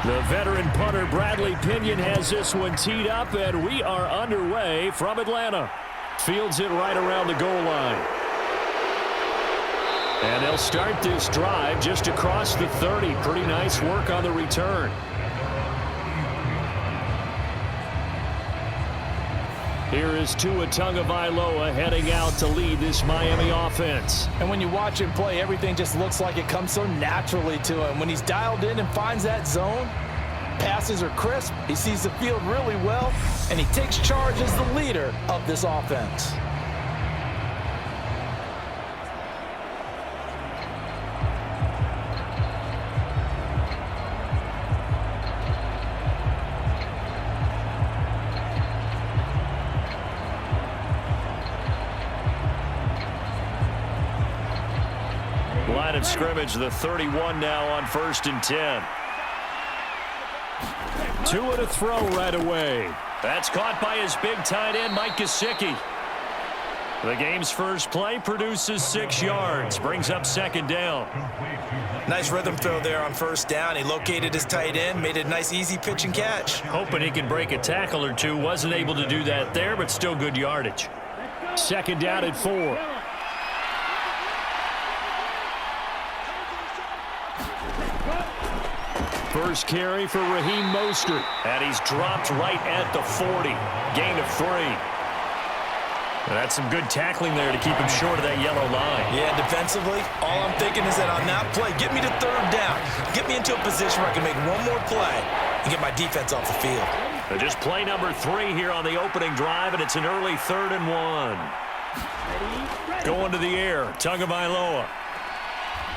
The veteran punter Bradley Pinion has this one teed up, and we are underway from Atlanta. Fields it right around the goal line. And they'll start this drive just across the 30. Pretty nice work on the return. Here is Tua Tagovailoa heading out to lead this Miami offense. And when you watch him play, everything just looks like it comes so naturally to him. When he's dialed in and finds that zone, passes are crisp, he sees the field really well, and he takes charge as the leader of this offense. Line of scrimmage, the 31 now on 1st and 10. Tua to throw right away. That's caught by his big tight end, Mike Gesicki. The game's first play produces 6 yards, brings up 2nd down. Nice rhythm throw there on 1st down. He located his tight end, made a nice easy pitch and catch. Hoping he can break a tackle or two. Wasn't able to do that there, but still good yardage. 2nd down at 4. First carry for Raheem Mostert. And he's dropped right at the 40. Gain of 3. That's some good tackling there to keep him short of that yellow line. Yeah, defensively, all I'm thinking is that on that play, get me to 3rd down. Get me into a position where I can make one more play and get my defense off the field. So just play number 3 here on the opening drive, and it's an early 3rd and 1. Going to the air, Tagovailoa.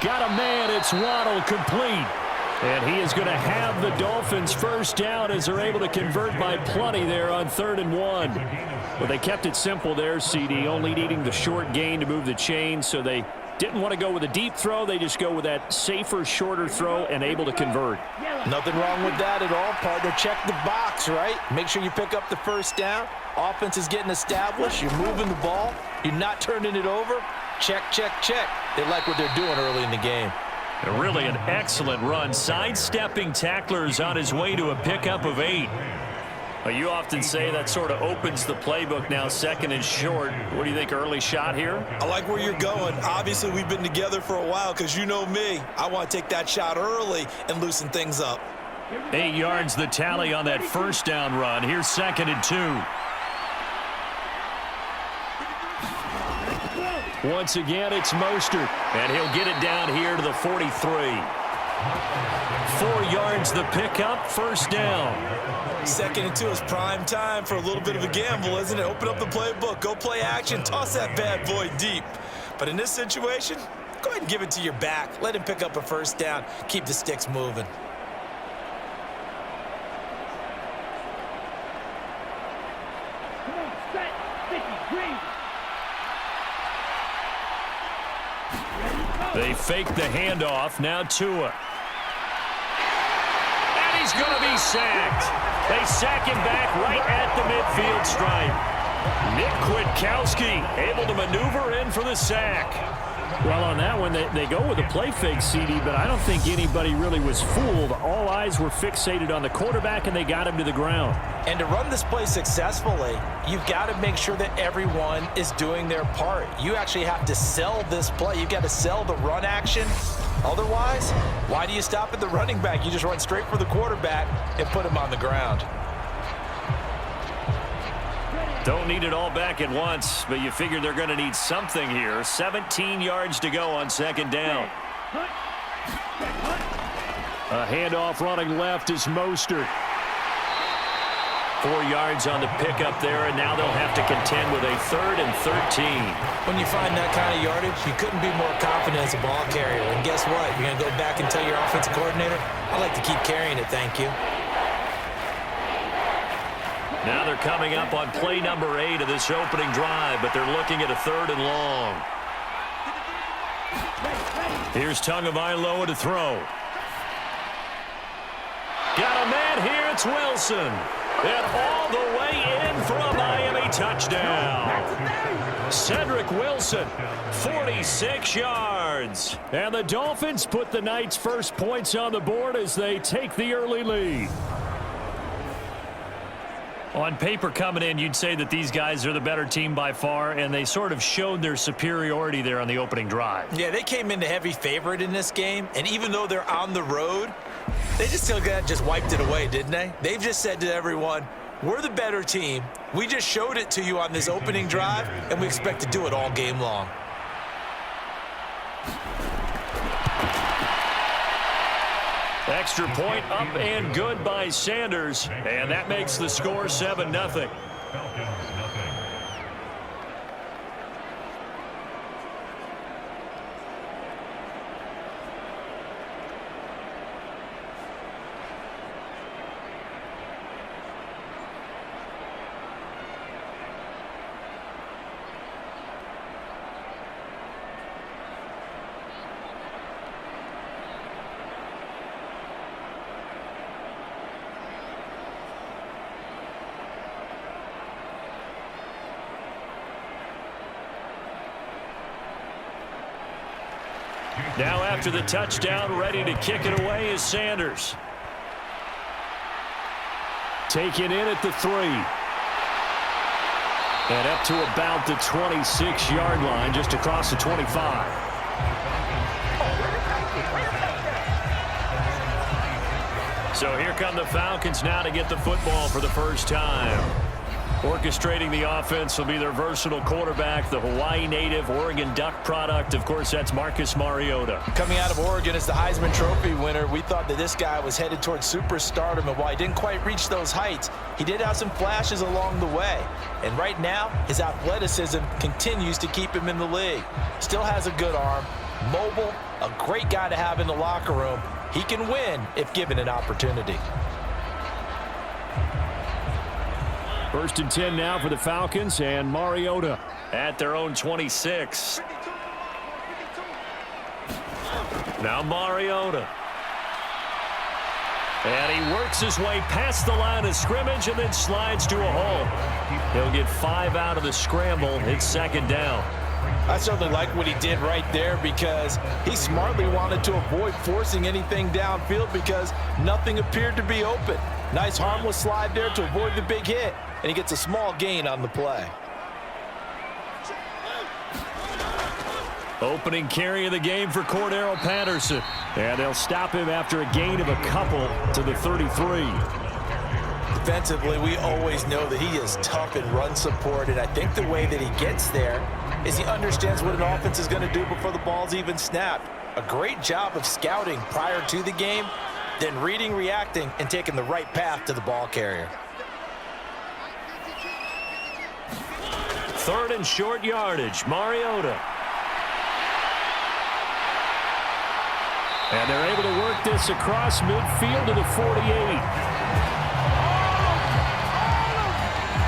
Got a man, it's Waddle, complete. And he is going to have the Dolphins first down as they're able to convert by plenty there on 3rd and 1. Well, they kept it simple there, CD, only needing the short gain to move the chain, so they didn't want to go with a deep throw. They just go with that safer, shorter throw and able to convert. Nothing wrong with that at all, partner. Check the box, right? Make sure you pick up the first down. Offense is getting established. You're moving the ball. You're not turning it over. Check, check, check. They like what they're doing early in the game. Really an excellent run. Sidestepping tacklers on his way to a pickup of 8. Well, you often say that sort of opens the playbook now, 2nd and short. What do you think, early shot here? I like where you're going. Obviously, we've been together for a while because you know me. I want to take that shot early and loosen things up. 8 yards the tally on that 1st down run. Here's 2nd and 2. Once again, it's Mostert, and he'll get it down here to the 43. 4 yards the pickup, 1st down. 2nd and 2 is prime time for a little bit of a gamble, isn't it? Open up the playbook, go play action, toss that bad boy deep. But in this situation, go ahead and give it to your back. Let him pick up a 1st down, keep the sticks moving. They fake the handoff. Now Tua. And he's going to be sacked. They sack him back right at the midfield stripe. Nick Kwiatkowski able to maneuver in for the sack. Well, on that one, they go with a play fake, CD, but I don't think anybody really was fooled. All eyes were fixated on the quarterback, and they got him to the ground. And to run this play successfully, you've got to make sure that everyone is doing their part. You actually have to sell this play. You've got to sell the run action. Otherwise, why do you stop at the running back? You just run straight for the quarterback and put him on the ground. Don't need it all back at once, but you figure they're going to need something here. 17 yards to go on 2nd down. A handoff running left is Mostert. 4 yards on the pickup there, and now they'll have to contend with a 3rd and 13. When you find that kind of yardage, you couldn't be more confident as a ball carrier. And guess what? You're going to go back and tell your offensive coordinator, I'd like to keep carrying it, thank you. Now they're coming up on play number 8 of this opening drive, but they're looking at a 3rd and long. Here's Tagovailoa to throw. Got a man here, it's Wilson. And all the way in for a Miami touchdown. Cedric Wilson, 46 yards. And the Dolphins put the night's first points on the board as they take the early lead. On paper coming in, you'd say that these guys are the better team by far, and they sort of showed their superiority there on the opening drive. Yeah, they came in the heavy favorite in this game, and even though they're on the road, they just wiped it away, didn't they? They've just said to everyone, we're the better team. We just showed it to you on this opening drive, and we expect to do it all game long. Extra point up and good by Sanders, and that makes the score 7-0. Now after the touchdown, ready to kick it away is Sanders. Taken in at the 3. And up to about the 26-yard line, just across the 25. So here come the Falcons now to get the football for the first time. Orchestrating the offense will be their versatile quarterback, the Hawaii native, Oregon Duck product. Of course, that's Marcus Mariota. Coming out of Oregon as the Heisman Trophy winner, we thought that this guy was headed towards superstardom, and while he didn't quite reach those heights, he did have some flashes along the way. And right now, his athleticism continues to keep him in the league. Still has a good arm, mobile, a great guy to have in the locker room. He can win if given an opportunity. 1st and 10 now for the Falcons, and Mariota at their own 26. Now Mariota. And he works his way past the line of scrimmage and then slides to a hole. He'll get 5 out of the scramble. It's 2nd down. I certainly like what he did right there because he smartly wanted to avoid forcing anything downfield because nothing appeared to be open. Nice harmless slide there to avoid the big hit, and he gets a small gain on the play. Opening carry of the game for Cordero Patterson. And they'll stop him after a gain of a couple to the 33. Defensively, we always know that he is tough in run support, and I think the way that he gets there is he understands what an offense is going to do before the ball's even snapped. A great job of scouting prior to the game, then reading, reacting, and taking the right path to the ball carrier. 3rd and short yardage, Mariota. And they're able to work this across midfield to the 48.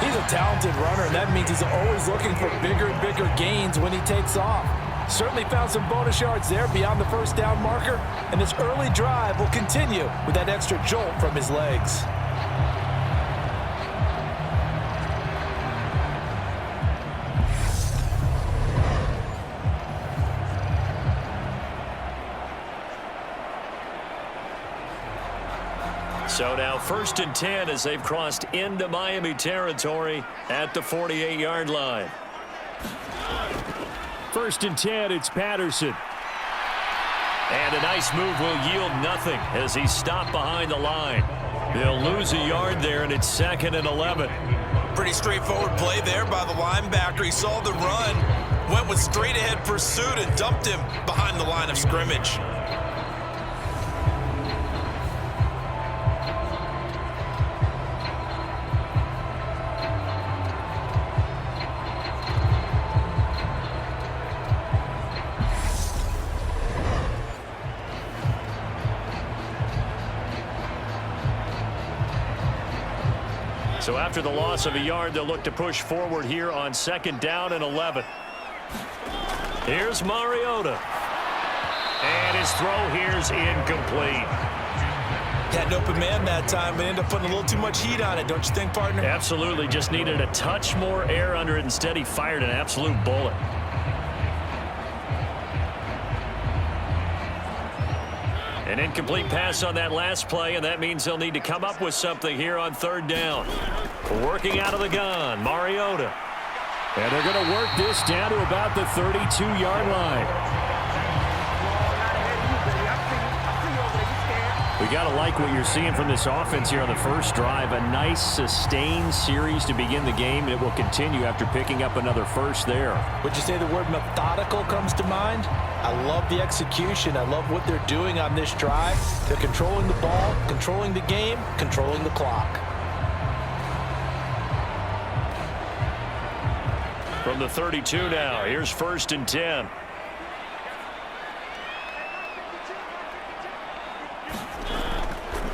He's a talented runner, and that means he's always looking for bigger and bigger gains when he takes off. Certainly found some bonus yards there beyond the 1st down marker, and this early drive will continue with that extra jolt from his legs. So now 1st and 10 as they've crossed into Miami territory at the 48-yard line. 1st and 10, it's Patterson. And a nice move will yield nothing as he's stopped behind the line. They'll lose a yard there, and it's 2nd and 11. Pretty straightforward play there by the linebacker. He saw the run, went with straight-ahead pursuit, and dumped him behind the line of scrimmage. So after the loss of a yard, they'll look to push forward here on 2nd down and 11. Here's Mariota. And his throw here's incomplete. Had an open man that time, but ended up putting a little too much heat on it, don't you think, partner? Absolutely. Just needed a touch more air under it. Instead, he fired an absolute bullet. An incomplete pass on that last play, and that means they'll need to come up with something here on third down. Working out of the gun, Mariota. And they're going to work this down to about the 32-yard line. We got to like what you're seeing from this offense here on the first drive. A nice, sustained series to begin the game, and it will continue after picking up another first there. Would you say the word methodical comes to mind? I love the execution. I love what they're doing on this drive. They're controlling the ball, controlling the game, controlling the clock. From the 32 now, here's 1st and 10.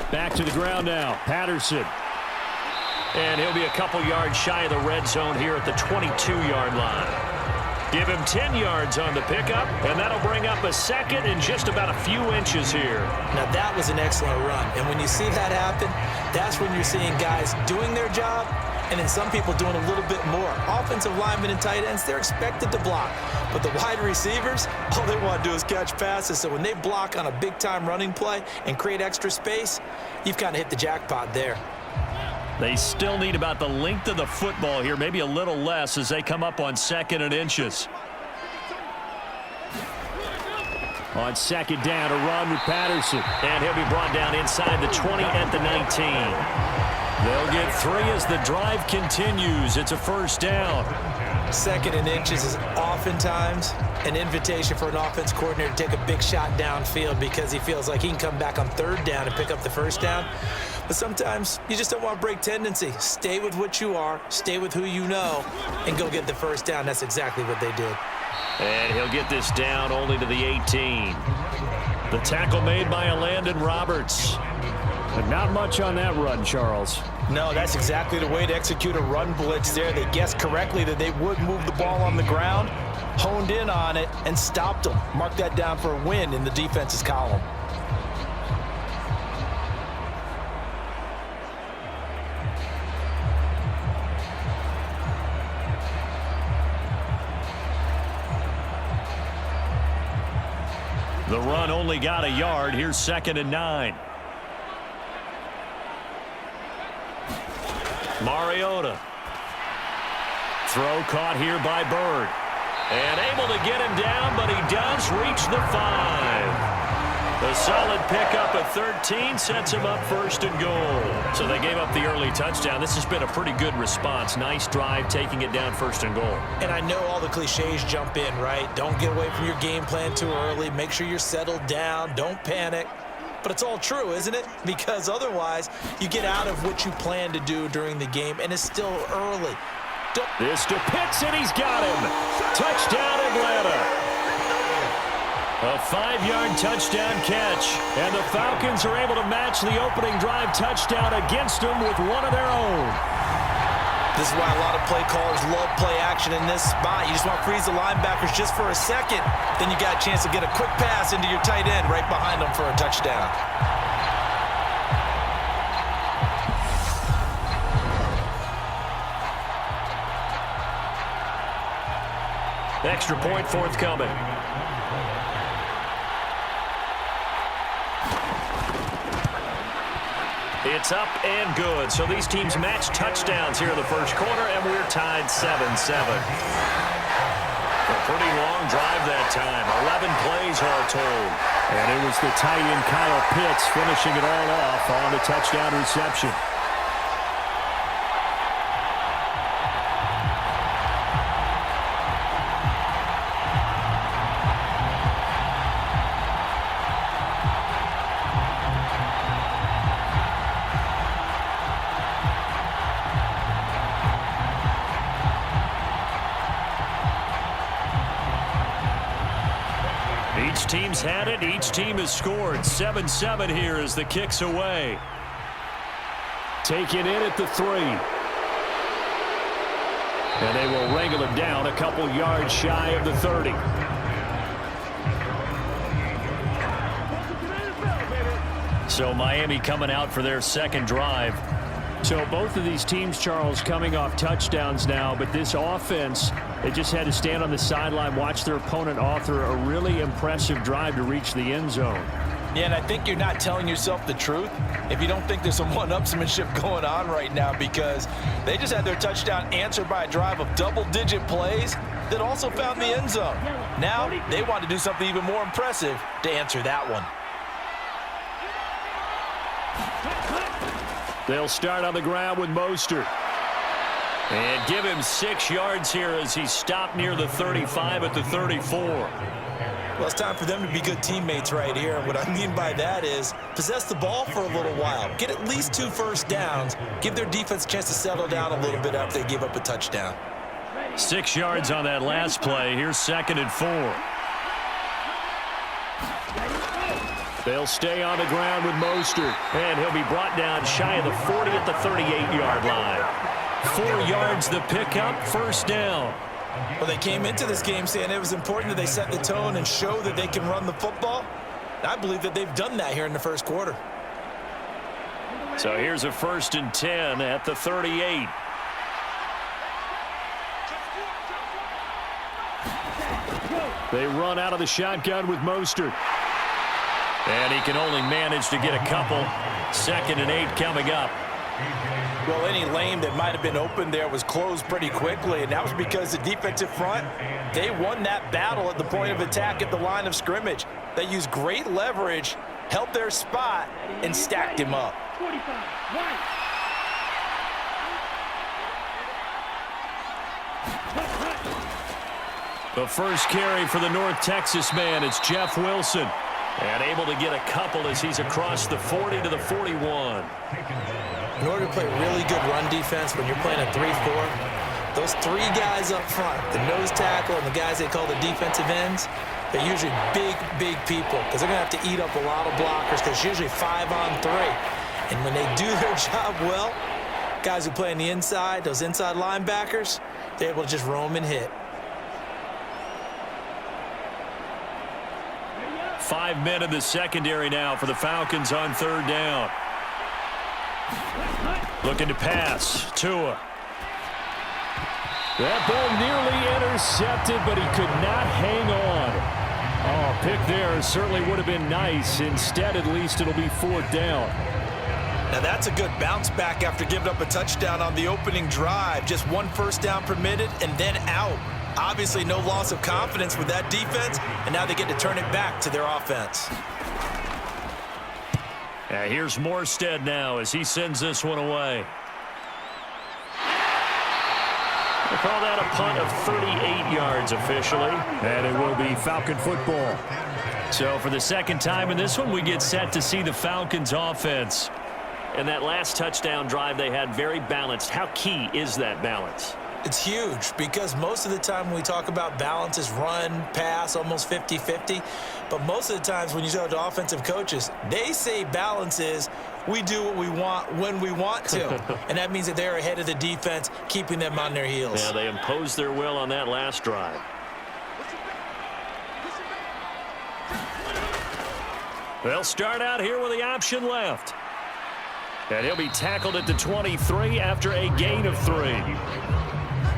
Back to the ground now, Patterson. And he'll be a couple yards shy of the red zone here at the 22-yard line. Give him 10 yards on the pickup, and that'll bring up a second and just about a few inches here. Now, that was an excellent run. And when you see that happen, that's when you're seeing guys doing their job, and then some people doing a little bit more. Offensive linemen and tight ends, they're expected to block. But the wide receivers, all they want to do is catch passes. So when they block on a big-time running play and create extra space, you've kind of hit the jackpot there. They still need about the length of the football here, maybe a little less as they come up on 2nd and inches. On 2nd down, a run with Patterson. And he'll be brought down inside the 20 at the 19. They'll get 3 as the drive continues. It's a 1st down. 2nd and inches is oftentimes an invitation for an offense coordinator to take a big shot downfield because he feels like he can come back on 3rd down and pick up the 1st down. But sometimes you just don't want to break tendency. Stay with what you are, stay with who you know, and go get the 1st down. That's exactly what they did. And he'll get this down only to the 18. The tackle made by Landon Roberts. But not much on that run, Charles. No, that's exactly the way to execute a run blitz there. They guessed correctly that they would move the ball on the ground, honed in on it, and stopped them. Mark that down for a win in the defense's column. The run only got a yard. Here's 2nd and 9. Mariota. Throw caught here by Bird. And able to get him down, but he does reach the 5. A solid pickup at 13 sets him up 1st and goal. So they gave up the early touchdown. This has been a pretty good response. Nice drive, taking it down 1st and goal. And I know all the cliches jump in, right? Don't get away from your game plan too early. Make sure you're settled down. Don't panic. But it's all true, isn't it? Because otherwise, you get out of what you plan to do during the game, and it's still early. This to Pitts, and he's got him. Touchdown, Atlanta. A 5-yard touchdown catch. And the Falcons are able to match the opening drive touchdown against them with one of their own. This is why a lot of play callers love play action in this spot. You just want to freeze the linebackers just for a second. Then you got a chance to get a quick pass into your tight end right behind them for a touchdown. Extra point forthcoming. It's up and good. So these teams match touchdowns here in the first quarter, and we're tied 7-7. A pretty long drive that time. 11 plays all told. And it was the tight end Kyle Pitts finishing it all off on the touchdown reception. Each team's had it. Each team has scored. 7-7 here as the kick's away. Taken in at the 3. And they will wrangle him down a couple yards shy of the 30. So Miami coming out for their second drive. So both of these teams, Charles, coming off touchdowns now, but this offense, they just had to stand on the sideline, watch their opponent author a really impressive drive to reach the end zone. Yeah, and I think you're not telling yourself the truth if you don't think there's some one-upsmanship going on right now, because they just had their touchdown answered by a drive of double-digit plays that also found the end zone. Now they want to do something even more impressive to answer that one. They'll start on the ground with Mostert. And give him 6 yards here as he stopped near the 35 at the 34. Well, it's time for them to be good teammates right here. What I mean by that is possess the ball for a little while. Get at least 2 first downs. Give their defense a chance to settle down a little bit after they give up a touchdown. 6 yards on that last play. Here's 2nd and 4. They'll stay on the ground with Mostert, and he'll be brought down shy of the 40 at the 38-yard line. 4 yards the pickup, first down. Well, they came into this game saying it was important that they set the tone and show that they can run the football. I believe that they've done that here in the first quarter. So here's a 1st and 10 at the 38. They run out of the shotgun with Mostert. And he can only manage to get a couple. 2nd and 8 coming up. Well, any lane that might have been open there was closed pretty quickly, and that was because the defensive front, they won that battle at the point of attack at the line of scrimmage. They used great leverage, held their spot, and stacked him up. The first carry for the North Texas man, it's Jeff Wilson. And able to get a couple as he's across the 40 to the 41. In order to play really good run defense when you're playing a 3-4, those 3 guys up front, the nose tackle and the guys they call the defensive ends, they're usually big people because they're going to have to eat up a lot of blockers because it's usually 5 on 3. And when they do their job well, guys who play on the inside, those inside linebackers, they're able to just roam and hit. 5 men in the secondary now for the Falcons on 3rd down. Looking to pass. Tua. That ball nearly intercepted, but he could not hang on. Oh, pick there certainly would have been nice. Instead, at least, it'll be 4th down. Now that's a good bounce back after giving up a touchdown on the opening drive. Just 1 first down permitted and then out. Obviously no loss of confidence with that defense, and now they get to turn it back to their offense. Here's Morstead now as he sends this one away. They call that a punt of 38 yards officially, and it will be Falcon football. So for the 2nd time in this one, we get set to see the Falcons offense. And that last touchdown drive they had very balanced. How key is that balance? It's huge because most of the time when we talk about balance is run, pass, almost 50-50. But most of the times when you talk to offensive coaches, they say balance is we do what we want when we want to. And that means that they're ahead of the defense, keeping them on their heels. Yeah, they imposed their will on that last drive. They'll start out here with the option left. And he'll be tackled at the 23 after a gain of 3.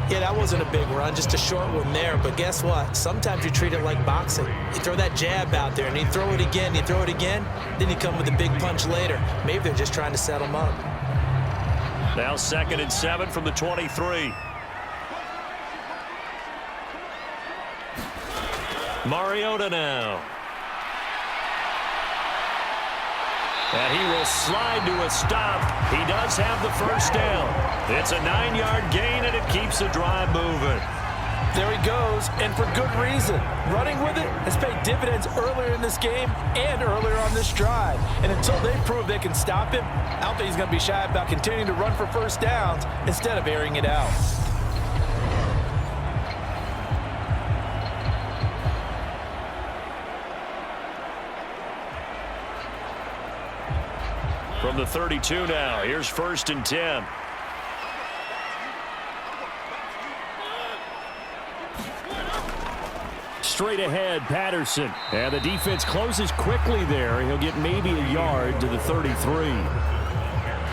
Yeah, that wasn't a big run, just a short one there. But guess what? Sometimes you treat it like boxing. You throw that jab out there, and you throw it again, you throw it again, then you come with a big punch later. Maybe they're just trying to set them up. Now 2nd and 7 from the 23. Mariota now. And he will slide to a stop. He does have the first down. It's a 9-yard gain, and it keeps the drive moving. There he goes, and for good reason. Running with it has paid dividends earlier in this game and earlier on this drive. And until they prove they can stop him, I don't think he's going to be shy about continuing to run for first downs instead of airing it out. From the 32 now, here's 1st and 10. straight ahead, Patterson. And the defense closes quickly there. He'll get maybe a yard to the 33.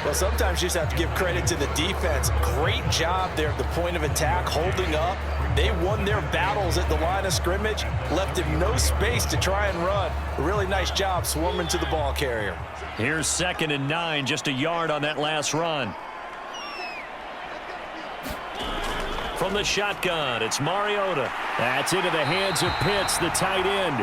Well, sometimes you just have to give credit to the defense. Great job there at the point of attack, holding up. They won their battles at the line of scrimmage, left him no space to try and run. A really nice job swarming to the ball carrier. Here's 2nd and 9, just a yard on that last run. From the shotgun, it's Mariota. That's into the hands of Pitts, the tight end.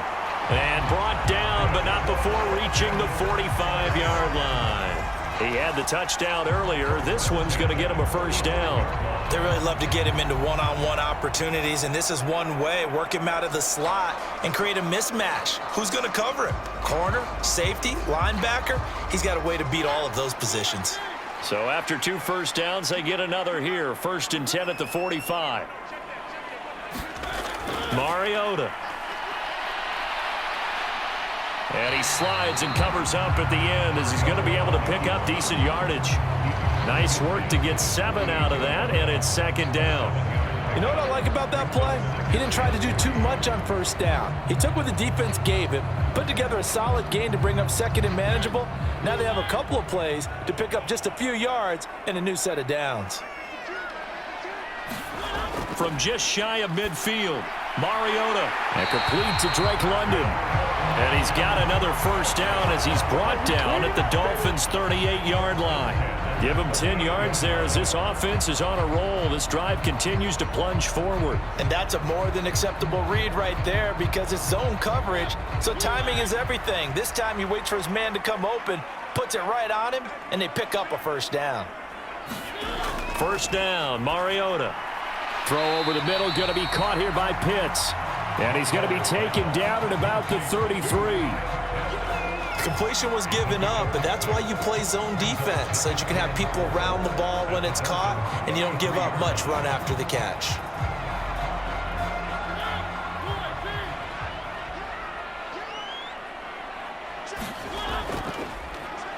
And brought down, but not before reaching the 45-yard line. He had the touchdown earlier. This one's going to get him a first down. They really love to get him into one-on-one opportunities, and this is one way. Work him out of the slot and create a mismatch. Who's going to cover him? Corner, safety, linebacker? He's got a way to beat all of those positions. So after 2 first downs, they get another here. 1st and 10 at the 45. Mariota. And he slides and covers up at the end as he's going to be able to pick up decent yardage. Nice work to get 7 out of that, and it's 2nd down. You know what I like about that play? He didn't try to do too much on 1st down. He took what the defense gave him, put together a solid gain to bring up 2nd and manageable. Now they have a couple of plays to pick up just a few yards and a new set of downs. From just shy of midfield, Mariota. And complete to Drake London. And he's got another first down as he's brought down at the Dolphins' 38-yard line. Give him 10 yards there as this offense is on a roll. This drive continues to plunge forward. And that's a more than acceptable read right there because it's zone coverage, so timing is everything. This time he waits for his man to come open, puts it right on him, and they pick up a first down. First down, Mariota. Throw over the middle, going to be caught here by Pitts. And he's going to be taken down at about the 33. Completion was given up, and that's why you play zone defense, so that you can have people around the ball when it's caught, and you don't give up much run after the catch.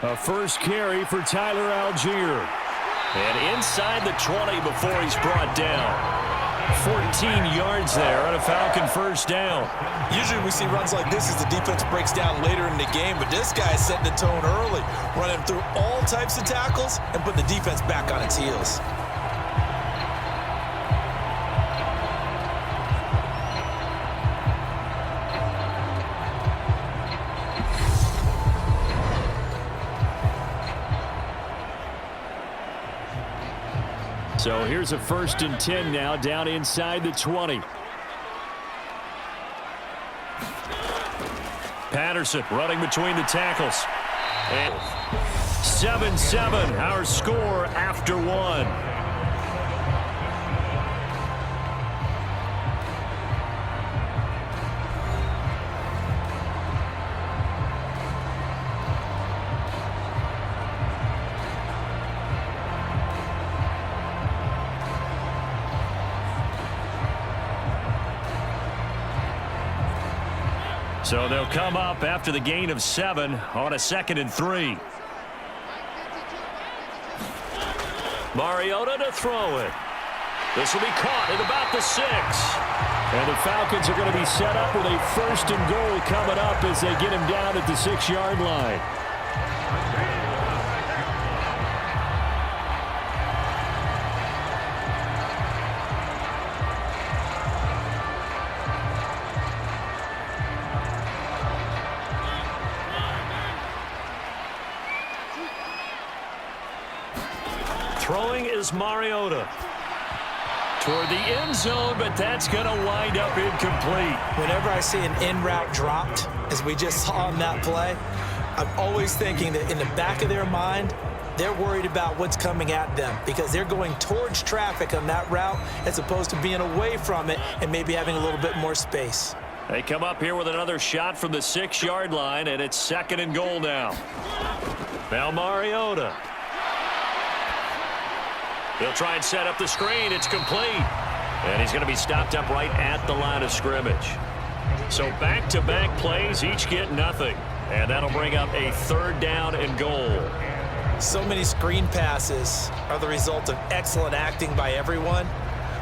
A first carry for Tyler Algier. And inside the 20 before he's brought down. 14 yards there on a Falcon first down. Usually we see runs like this as the defense breaks down later in the game, but this guy is setting the tone early, running through all types of tackles and putting the defense back on its heels. So here's a 1st and 10 now down inside the 20. Patterson running between the tackles. And 7-7, our score after 1. So they'll come up after the gain of 7 on a 2nd and 3. Mariota to throw it. This will be caught at about the 6. And the Falcons are going to be set up with a 1st and goal coming up as they get him down at the 6-yard line. Throwing is Mariota toward the end zone, but that's going to wind up incomplete. Whenever I see an in route dropped, as we just saw on that play, I'm always thinking that in the back of their mind, they're worried about what's coming at them because they're going towards traffic on that route as opposed to being away from it and maybe having a little bit more space. They come up here with another shot from the 6-yard line, and it's 2nd and goal now. Now Mariota. He'll try and set up the screen. It's complete. And he's going to be stopped up right at the line of scrimmage. So back-to-back plays, each get nothing. And that'll bring up a 3rd down and goal. So many screen passes are the result of excellent acting by everyone.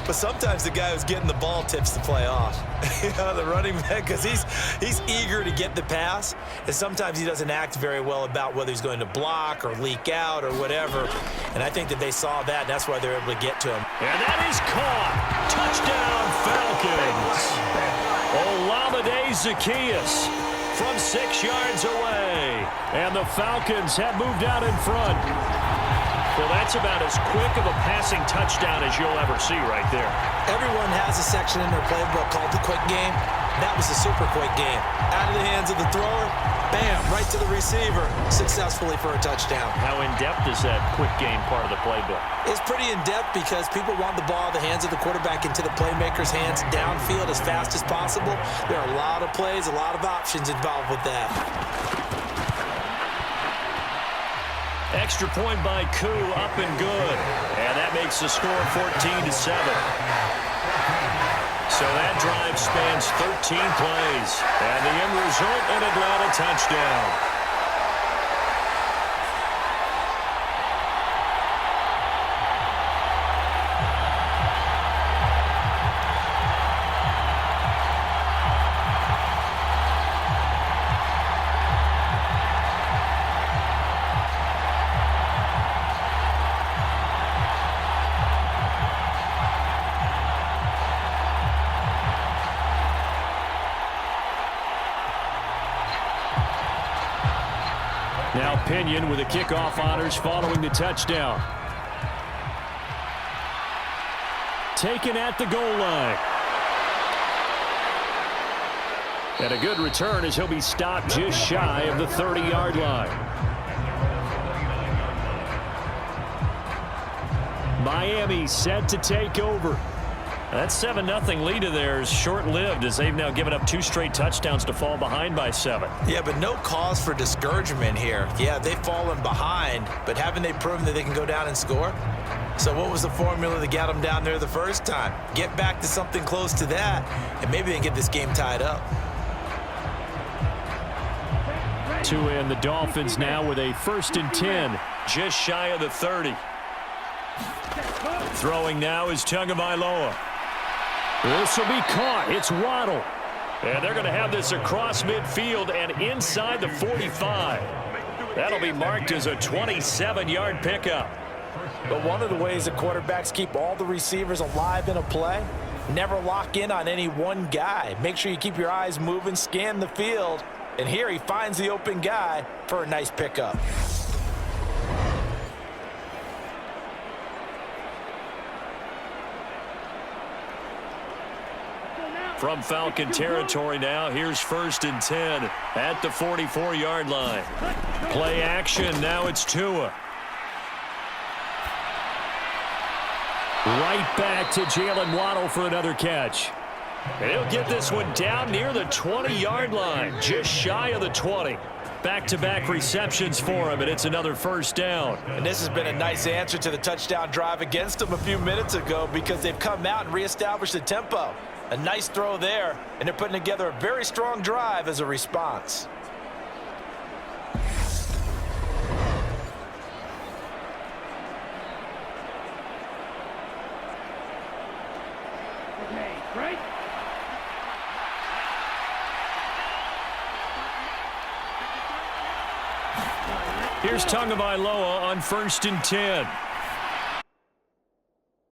But sometimes the guy who's getting the ball tips the play off. The running back, because he's eager to get the pass, and sometimes he doesn't act very well about whether he's going to block or leak out or whatever. And I think that they saw that, and that's why they're able to get to him. And that is caught. Touchdown, Falcons. Olamide Zaccheaus from 6 yards away. And the Falcons have moved out in front. Well, that's about as quick of a passing touchdown as you'll ever see right there. Everyone has a section in their playbook called the quick game. That was the super quick game. Out of the hands of the thrower, bam, right to the receiver, successfully for a touchdown. How in-depth is that quick game part of the playbook? It's pretty in-depth because people want the ball in the hands of the quarterback into the playmaker's hands downfield as fast as possible. There are a lot of plays, a lot of options involved with that. Extra point by Koo, up and good. And that makes the score 14-7. So that drive spans 13 plays. And the end result, an Atlanta touchdown. Now Pinion with the kickoff honors following the touchdown. Taken at the goal line. And a good return as he'll be stopped just shy of the 30-yard line. Miami set to take over. That 7-0 lead of theirs short-lived as they've now given up 2 straight touchdowns to fall behind by 7. Yeah, but no cause for discouragement here. Yeah, they've fallen behind, but haven't they proven that they can go down and score? So what was the formula that got them down there the first time? Get back to something close to that, and maybe they can get this game tied up. To end the Dolphins now with a 1st and 10, just shy of the 30. Throwing now is Tagovailoa. This will be caught. It's Waddle. And they're going to have this across midfield and inside the 45. That'll be marked as a 27-yard pickup. But one of the ways the quarterbacks keep all the receivers alive in a play, never lock in on any one guy. Make sure you keep your eyes moving, scan the field. And here he finds the open guy for a nice pickup. From Falcon territory now, here's 1st and 10 at the 44-yard line. Play action, now it's Tua. Right back to Jalen Waddle for another catch. And he'll get this one down near the 20-yard line, just shy of the 20. Back-to-back receptions for him, and it's another 1st down. And this has been a nice answer to the touchdown drive against them a few minutes ago because they've come out and reestablished the tempo. A nice throw there, and they're putting together a very strong drive as a response. Here's Tagovailoa on 1st and 10.